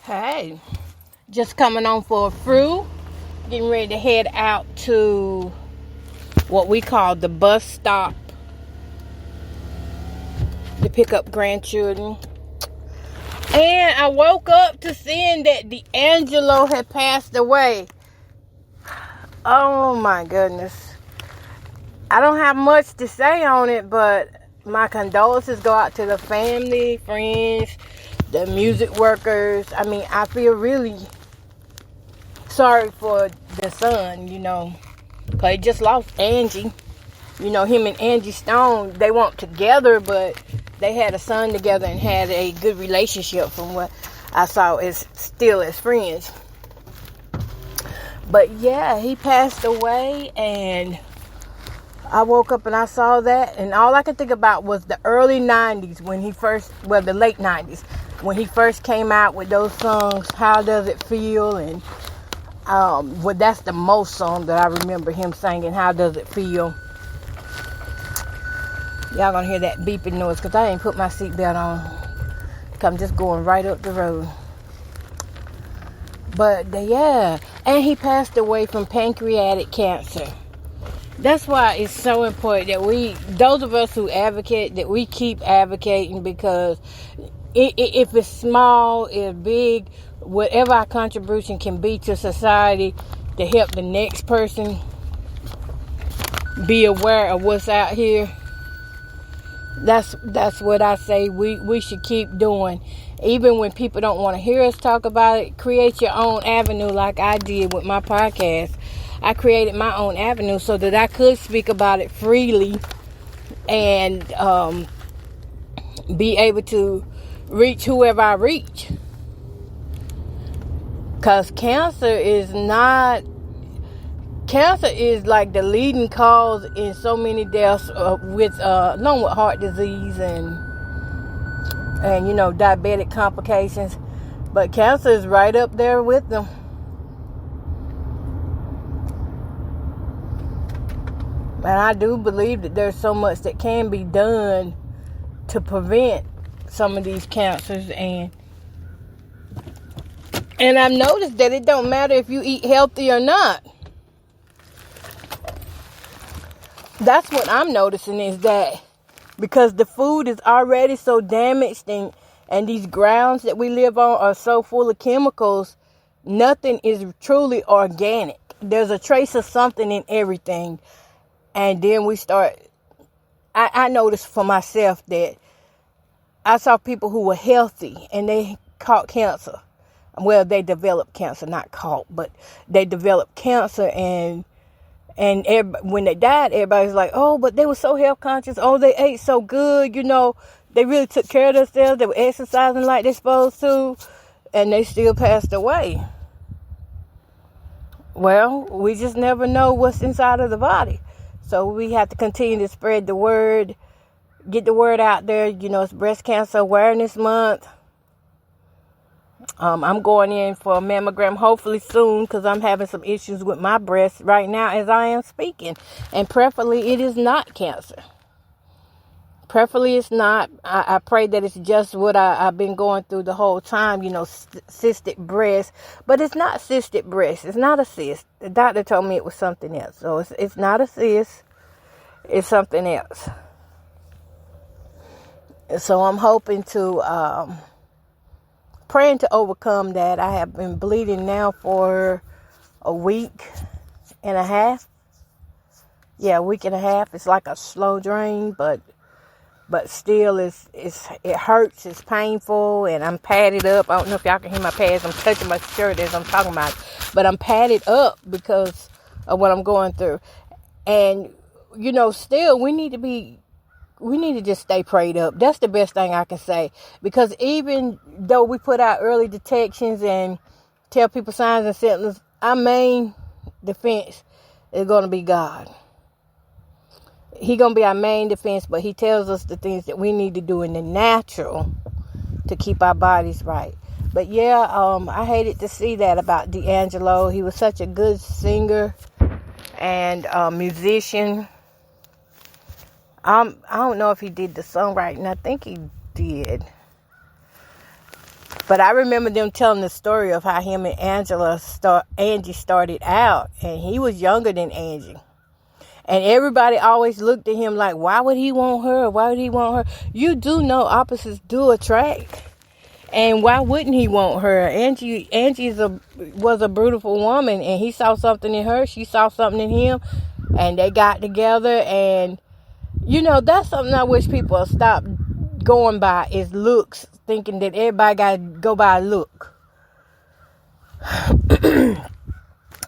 Hey, just coming on for a fruit. Getting ready to head out to what we call the bus stop to pick up grandchildren. And I woke up to seeing that D'Angelo had passed away. Oh my goodness. I don't have much to say on it, but my condolences go out to the family, friends, the music workers. I mean, I feel really sorry for the son, because he just lost Angie. Him and Angie Stone, they weren't together, but they had a son together and had a good relationship from what I saw as still as friends. But yeah, he passed away, and I woke up and I saw that, and all I could think about was the early 90s when the late 90s, when he first came out with those songs, How Does It Feel? And that's the most song that I remember him singing, How Does It Feel? Y'all gonna hear that beeping noise because I ain't put my seatbelt on. I'm just going right up the road. But yeah, and he passed away from pancreatic cancer. That's why it's so important that those of us who advocate, that we keep advocating, because if it's small, it's big, whatever our contribution can be to society to help the next person be aware of what's out here, that's what I say we should keep doing. Even when people don't want to hear us talk about it, create your own avenue like I did with my podcast. I created my own avenue so that I could speak about it freely and be able to reach whoever I reach. Because cancer is like the leading cause in so many deaths along with heart disease and diabetic complications. But cancer is right up there with them. And I do believe that there's so much that can be done to prevent some of these cancers. And I've noticed that it don't matter if you eat healthy or not. That's what I'm noticing, is that because the food is already so damaged and these grounds that we live on are so full of chemicals, nothing is truly organic. There's a trace of something in everything. And then I noticed for myself that I saw people who were healthy and they caught cancer. Well, they developed cancer, not caught, but they developed cancer, and when they died, everybody's like, oh, but they were so health conscious. Oh, they ate so good. They really took care of themselves. They were exercising like they're supposed to, and they still passed away. Well, we just never know what's inside of the body. So we have to continue to spread the word, get the word out there. It's Breast Cancer Awareness Month. I'm going in for a mammogram hopefully soon because I'm having some issues with my breast right now as I am speaking. And preferably it is not cancer. Preferably it's not. I pray that it's just what I've been going through the whole time, cystic breast. But it's not cystic breast. It's not a cyst. The doctor told me it was something else. So it's not a cyst. It's something else. So I'm hoping to, praying to overcome that. I have been bleeding now for a week and a half. Yeah, a week and a half. It's like a slow drain, but still it hurts. It's painful, and I'm padded up. I don't know if y'all can hear my pads. I'm touching my shirt as I'm talking about it, but I'm padded up because of what I'm going through. And still we need to just stay prayed up. That's the best thing I can say, because even though we put out early detections and tell people signs and symptoms, our main defense is going to be God. He's going to be our main defense, but he tells us the things that we need to do in the natural to keep our bodies right. But yeah, I hated to see that about D'Angelo. He was such a good singer and musician. I don't know if he did the songwriting. I think he did. But I remember them telling the story of how him and Angie started out, and he was younger than Angie. And everybody always looked at him like, why would he want her? Why would he want her? You do know opposites do attract. And why wouldn't he want her? Angie was a beautiful woman, and he saw something in her. She saw something in him, and they got together. And, that's something I wish people would stop going by, is looks, thinking that everybody got to go by a look.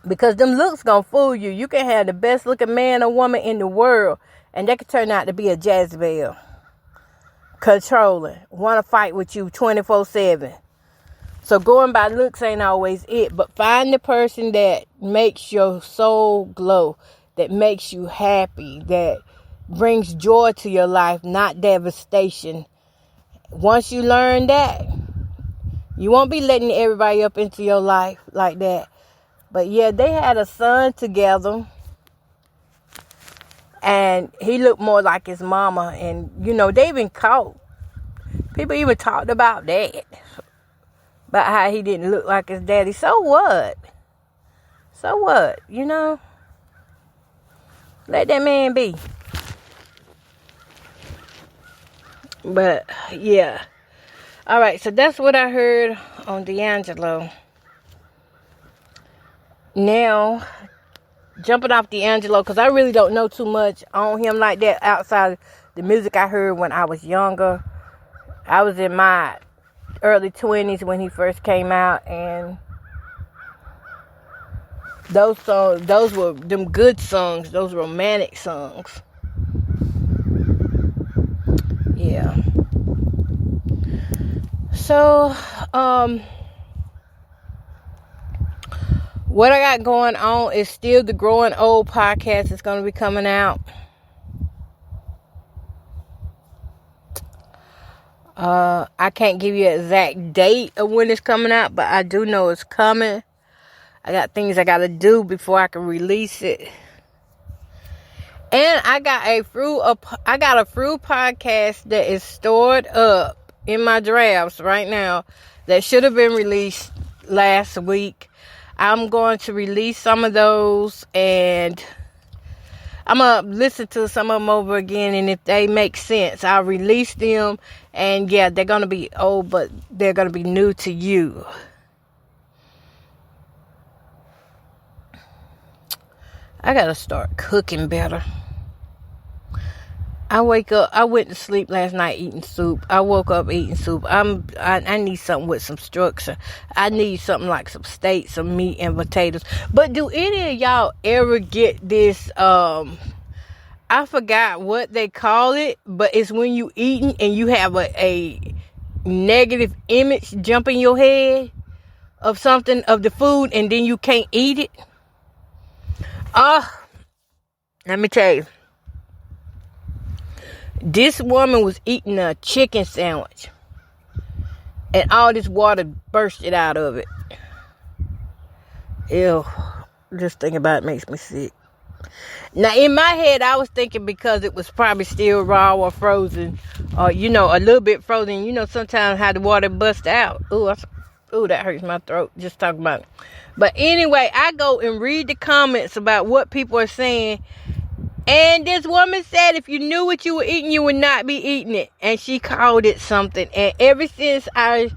Because them looks gonna fool you. You can have the best looking man or woman in the world, and they could turn out to be a Jezebel. Controlling. Want to fight with you 24/7. So going by looks ain't always it. But find the person that makes your soul glow. That makes you happy. That brings joy to your life, not devastation. Once you learn that, you won't be letting everybody up into your life like that. But yeah, they had a son together, and he looked more like his mama. And, they even people even talked about that, about how he didn't look like his daddy. So what? Let that man be. But, yeah. All right, so that's what I heard on D'Angelo. Now, jumping off D'Angelo, because I really don't know too much on him like that outside the music I heard when I was younger. I was in my early 20s when he first came out, and those were them good songs, those romantic songs. Yeah. So, what I got going on is still the Growing Old podcast is going to be coming out. I can't give you an exact date of when it's coming out, but I do know it's coming. I got things I got to do before I can release it. And I got a fruit podcast that is stored up in my drafts right now that should have been released last week. I'm going to release some of those, and I'm going to listen to some of them over again, and if they make sense, I'll release them. And yeah, they're going to be old, but they're going to be new to you. I got to start cooking better. I went to sleep last night eating soup. I woke up eating soup. I need something with some structure. I need something like some steak, some meat, and potatoes. But do any of y'all ever get this, I forgot what they call it, but it's when you eating and you have a negative image jump in your head of something, of the food, and then you can't eat it? Let me tell you. This woman was eating a chicken sandwich, and all this water bursted out of it. Ew. Just thinking about it makes me sick. Now, in my head, I was thinking because it was probably still raw or frozen, or, a little bit frozen. Sometimes how the water busts out. Ooh, that hurts my throat just talking about it. But anyway, I go and read the comments about what people are saying. And this woman said if you knew what you were eating, you would not be eating it. And she called it something. And ever since I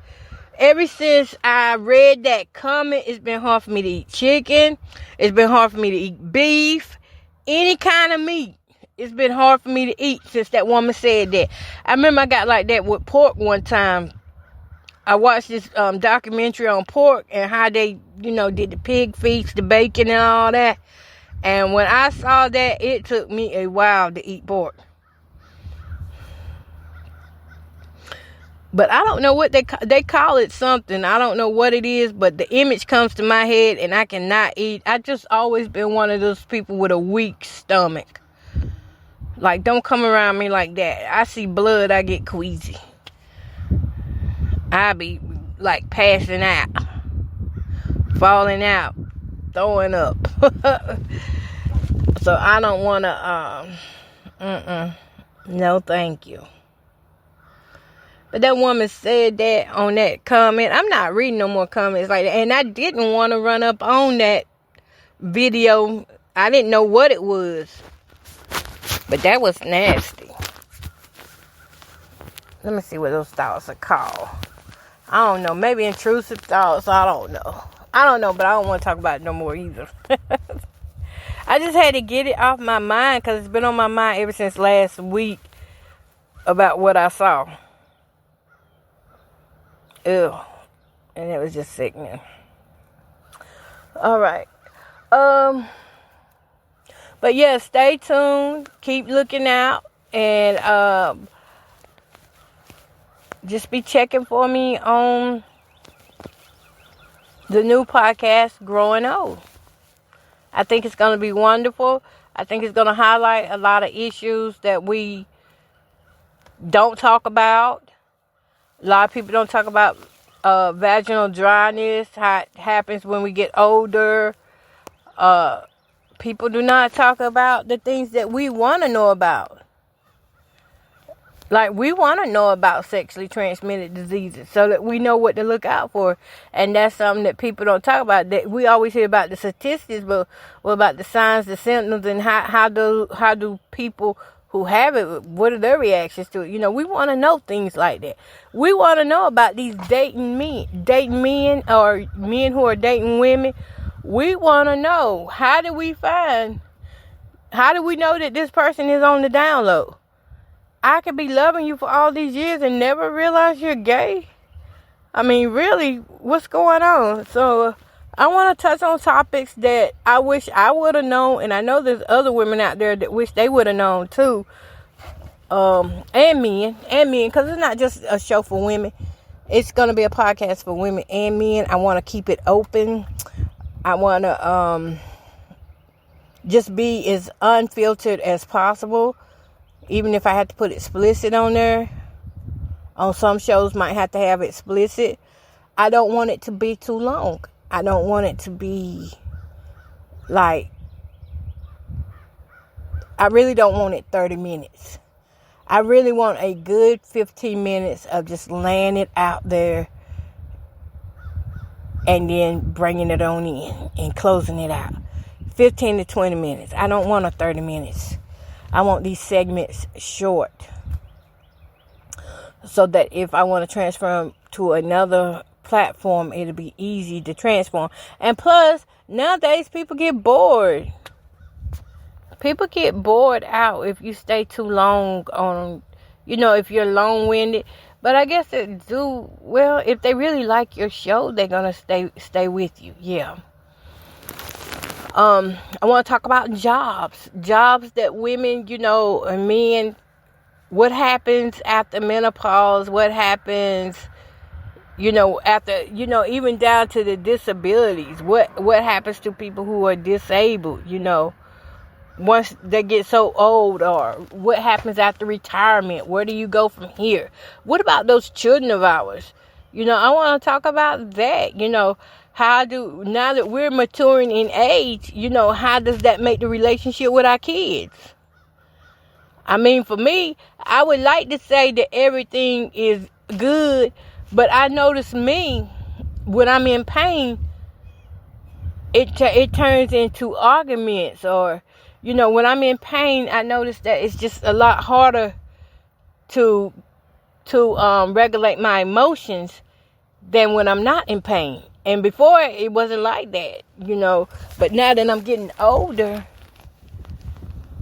read that comment, it's been hard for me to eat chicken. It's been hard for me to eat beef. Any kind of meat. It's been hard for me to eat since that woman said that. I remember I got like that with pork one time. I watched this documentary on pork and how they, did the pig feet, the bacon and all that. And when I saw that, it took me a while to eat pork. But I don't know what they call it something. I don't know what it is, but the image comes to my head and I cannot eat. I just always been one of those people with a weak stomach. Like, don't come around me like that. I see blood, I get queasy. I be like passing out, falling out, throwing up. So I don't want to, no thank you. But that woman said that on that comment. I'm not reading no more comments like that. And I didn't want to run up on that video. I didn't know what it was. But that was nasty. Let me see what those thoughts are called. I don't know. Maybe intrusive thoughts. I don't know. But I don't want to talk about it no more either. I just had to get it off my mind because it's been on my mind ever since last week about what I saw. Ew. And it was just sickening. All right. But yeah, stay tuned. Keep looking out. And just be checking for me on the new podcast, Growing Old. I think it's going to be wonderful. I think it's going to highlight a lot of issues that we don't talk about. A lot of people don't talk about vaginal dryness, how it happens when we get older. People do not talk about the things that we want to know about. Like, we want to know about sexually transmitted diseases so that we know what to look out for. And that's something that people don't talk about. That we always hear about the statistics, but what about the signs, the symptoms, and how do people who have it, what are their reactions to it? You know, we want to know things like that. We want to know about these dating men or men who are dating women. We want to know, how do we know that this person is on the down low? I could be loving you for all these years and never realize you're gay. I mean, really, what's going on? So, I want to touch on topics that I wish I would have known. And I know there's other women out there that wish they would have known too. And men, because it's not just a show for women. It's going to be a podcast for women and men. I want to keep it open. I want to just be as unfiltered as possible. Even if I had to put explicit on there. On some shows might have to have explicit. I don't want it to be too long. I don't want it to be like, I really don't want it 30 minutes. I really want a good 15 minutes of just laying it out there and then bringing it on in and closing it out. 15 to 20 minutes. I don't want a 30 minutes. I want these segments short so that if I want to transfer to another platform, it'll be easy to transform. And plus, nowadays people get bored. People get bored out if you stay too long on, if you're long-winded. But I guess if they really like your show, they're going to stay with you. Yeah. I want to talk about jobs that women, and men, what happens after menopause, what happens, after, even down to the disabilities, what happens to people who are disabled, once they get so old, or what happens after retirement, where do you go from here? What about those children of ours? I want to talk about that, now that we're maturing in age, how does that make the relationship with our kids? I mean, for me, I would like to say that everything is good, but I notice when I'm in pain, it turns into arguments, or, when I'm in pain, I notice that it's just a lot harder to regulate my emotions than when I'm not in pain. And before, it wasn't like that, But now that I'm getting older,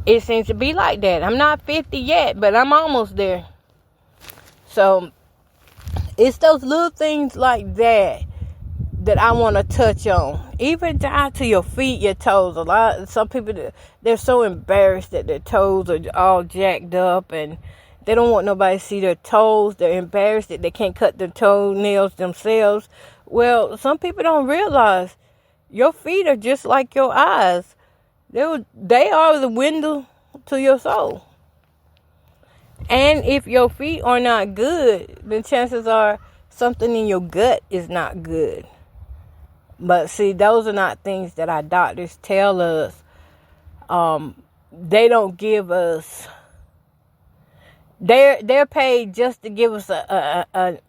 it seems to be like that. I'm not 50 yet, but I'm almost there. So, it's those little things like that I want to touch on. Even down to your feet, your toes. Some people, they're so embarrassed that their toes are all jacked up, and they don't want nobody to see their toes. They're embarrassed that they can't cut their toenails themselves. Well, some people don't realize your feet are just like your eyes. They are the window to your soul. And if your feet are not good, then chances are something in your gut is not good. But see, those are not things that our doctors tell us. They don't give us They're paid just to give us a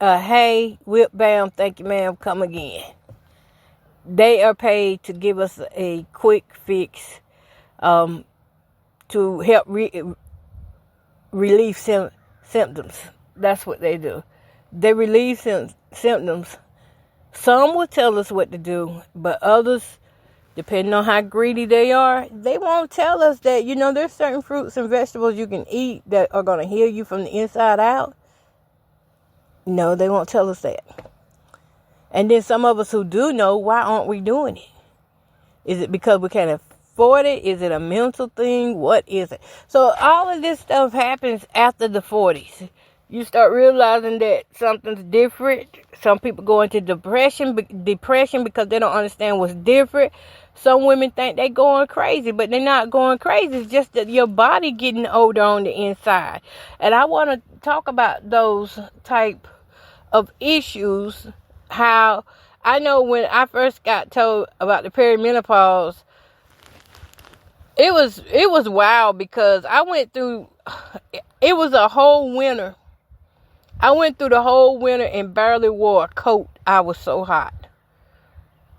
hey, whip, bam, thank you, ma'am, come again. They are paid to give us a quick fix, to help relieve symptoms. That's what they do. They relieve symptoms. Some will tell us what to do, but others, depending on how greedy they are, they won't tell us that, there's certain fruits and vegetables you can eat that are going to heal you from the inside out. No, they won't tell us that. And then some of us who do know, why aren't we doing it? Is it because we can't afford it? Is it a mental thing? What is it? So all of this stuff happens after the 40s. You start realizing that something's different. Some people go into depression because they don't understand what's different. Some women think they're going crazy, but they're not going crazy. It's just that your body getting older on the inside. And I want to talk about those type of issues. How I know when I first got told about the perimenopause, it was wild because I went through, it was a whole winter. I went through the whole winter and barely wore a coat. I was so hot.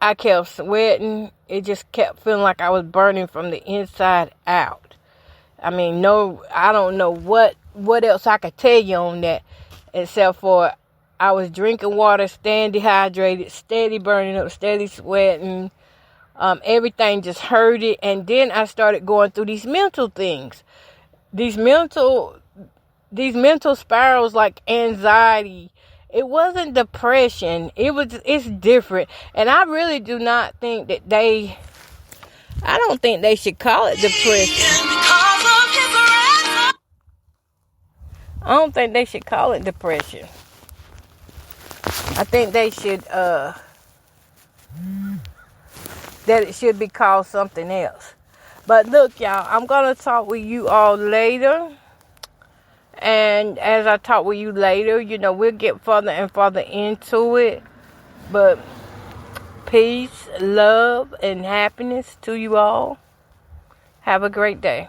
I kept sweating. It just kept feeling like I was burning from the inside out. I mean, I don't know what else I could tell you on that, except for I was drinking water, staying dehydrated, steady burning up, steady sweating. Everything just hurted. And then I started going through these mental things. These mental spirals like anxiety. It wasn't depression. It's different. And I really do not think that I don't think they should call it depression. I don't think they should call it depression. I think they should, that it should be called something else. But look, y'all, I'm going to talk with you all later. And as I talk with you later, we'll get further and further into it. But peace, love, and happiness to you all. Have a great day.